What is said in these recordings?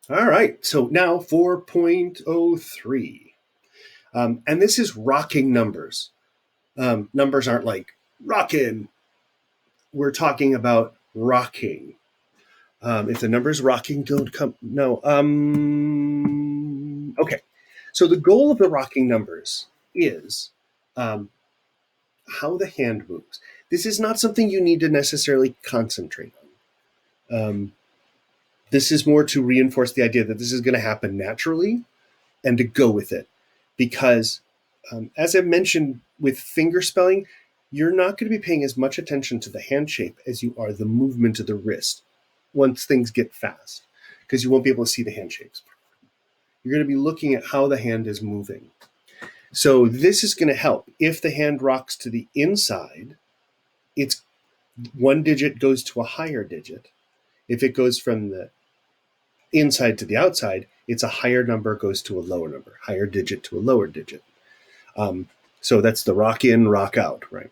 All right, so now 4.03. And this is rocking numbers. Numbers aren't like rockin'. We're talking about rocking. If the number's rocking, don't come. No. Okay. So the goal of the rocking numbers is um, how the hand moves. This is not something you need to necessarily concentrate on. This is more to reinforce the idea that this is going to happen naturally and to go with it. Because, as I mentioned with finger spelling, you're not going to be paying as much attention to the hand shape as you are the movement of the wrist once things get fast, because you won't be able to see the hand shapes. You're going to be looking at how the hand is moving. So this is going to help. If the hand rocks to the inside, it's one digit goes to a higher digit. If it goes from the inside to the outside, it's a higher number goes to a lower number, higher digit to a lower digit. So that's the rock in, rock out, right?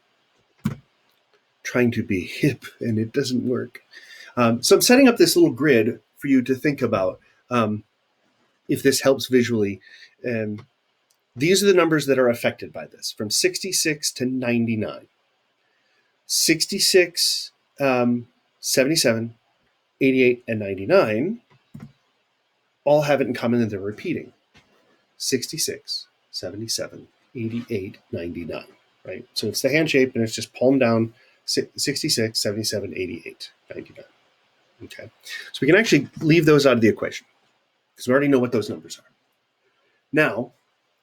Trying to be hip and it doesn't work. So I'm setting up this little grid for you to think about if this helps visually. And these are the numbers that are affected by this, from 66 to 99. 66, 77, 88, and 99 all have it in common that they're repeating. 66, 77, 88, 99, right? So it's the hand shape, and it's just palm down 66, 77, 88, 99. Okay. So we can actually leave those out of the equation because we already know what those numbers are. Now,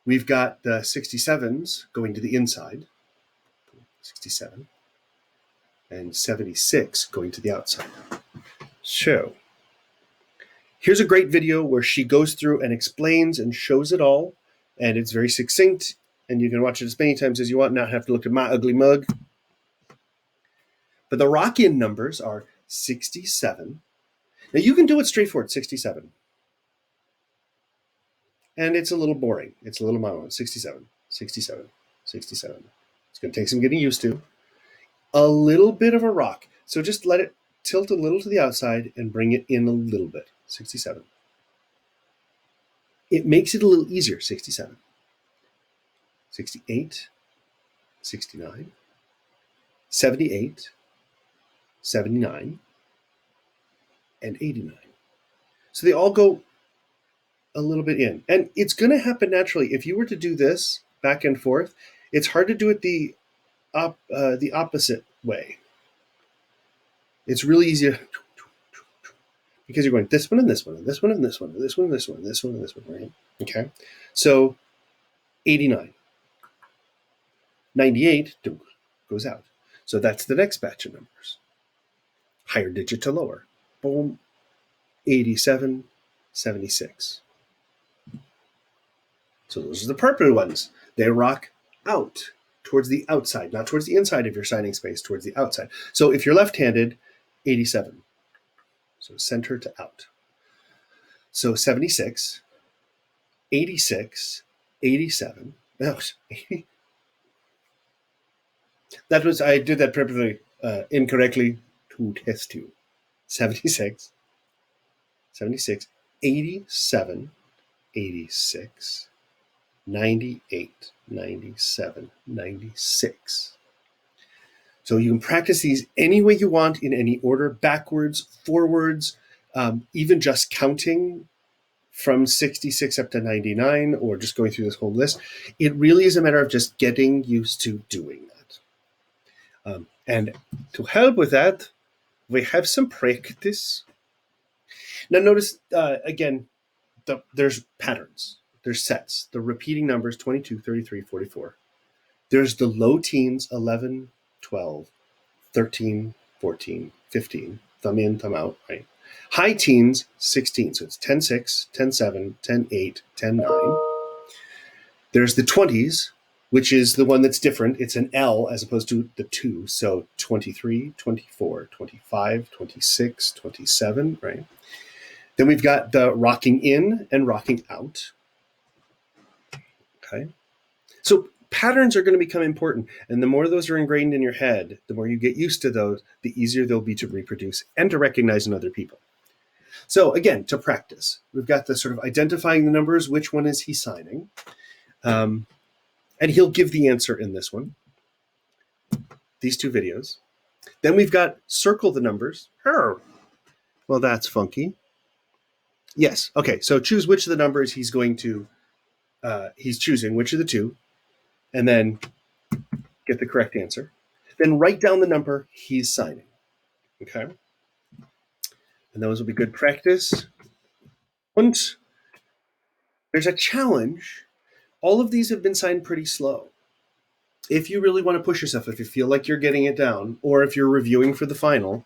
we've got the 67s going to the inside, 67, and 76 going to the outside. So here's a great video where she goes through and explains and shows it all, and it's very succinct, and you can watch it as many times as you want, not have to look at my ugly mug. But the rock-in numbers are 67. Now you can do it straightforward, 67. And it's a little boring. It's a little monotonous. 67, 67, 67. It's going to take some getting used to. A little bit of a rock. So just let it tilt a little to the outside and bring it in a little bit. 67. It makes it a little easier. 67. 68. 69. 78. 79. And 89. So they all go a little bit in. And it's going to happen naturally. If you were to do this back and forth, it's hard to do it the opposite way. It's really easy because you're going this one and this one and this one and this one and this one and this one and this one and this one, right? Okay. So 89. 98 goes out. So that's the next batch of numbers. Higher digit to lower. Boom. 87, 76. So those are the purple ones. They rock out towards the outside, not towards the inside of your signing space, towards the outside. So if you're left-handed, 87. So center to out. So 76, 86, 87. No, that was, I did that perfectly incorrectly to test you. 76, 76, 87, 86, 98, 97, 96. So you can practice these any way you want, in any order, backwards, forwards, even just counting from 66 up to 99, or just going through this whole list. It really is a matter of just getting used to doing that. And to help with that, we have some practice. Now notice, again, there's patterns. There's sets. The repeating numbers, 22, 33, 44. There's the low teens, 11, 12, 13, 14, 15. Thumb in, thumb out, right? High teens, 16. So it's 10, 6, 10, 7, 10, 8, 10, 9. There's the 20s, which is the one that's different. It's an L as opposed to the 2. So 23, 24, 25, 26, 27, right? Then we've got the rocking in and rocking out. Okay. So patterns are going to become important. And the more those are ingrained in your head, the more you get used to those, the easier they'll be to reproduce and to recognize in other people. So again, to practice, we've got the sort of identifying the numbers, which one is he signing? And he'll give the answer in this one, these two videos. Then we've got circle the numbers. Well, that's funky. Yes. Okay. So choose which of the numbers he's going to, he's choosing which of the two, and then get the correct answer. Then write down the number he's signing. Okay. And those will be good practice. And there's a challenge. All of these have been signed pretty slow. If you really want to push yourself, if you feel like you're getting it down, or if you're reviewing for the final,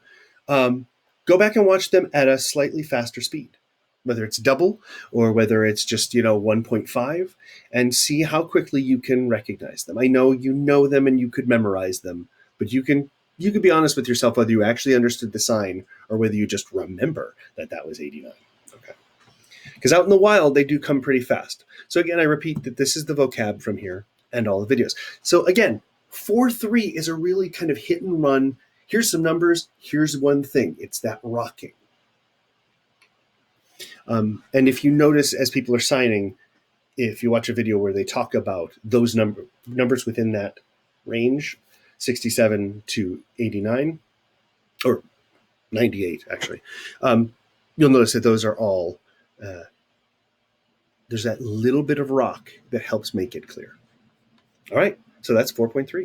go back and watch them at a slightly faster speed, whether it's double or whether it's just 1.5, and see how quickly you can recognize them. I know you know them and you could memorize them, but you could be honest with yourself whether you actually understood the sign or whether you just remember that was 89. Okay. Because out in the wild, they do come pretty fast. So again, I repeat that this is the vocab from here and all the videos. So again, 4-3 is a really kind of hit and run. Here's some numbers. Here's one thing. It's that rocking. And if you notice as people are signing, if you watch a video where they talk about those numbers within that range, 67 to 89, or 98 actually, you'll notice that those are all, there's that little bit of rock that helps make it clear. All right, so that's 4.3.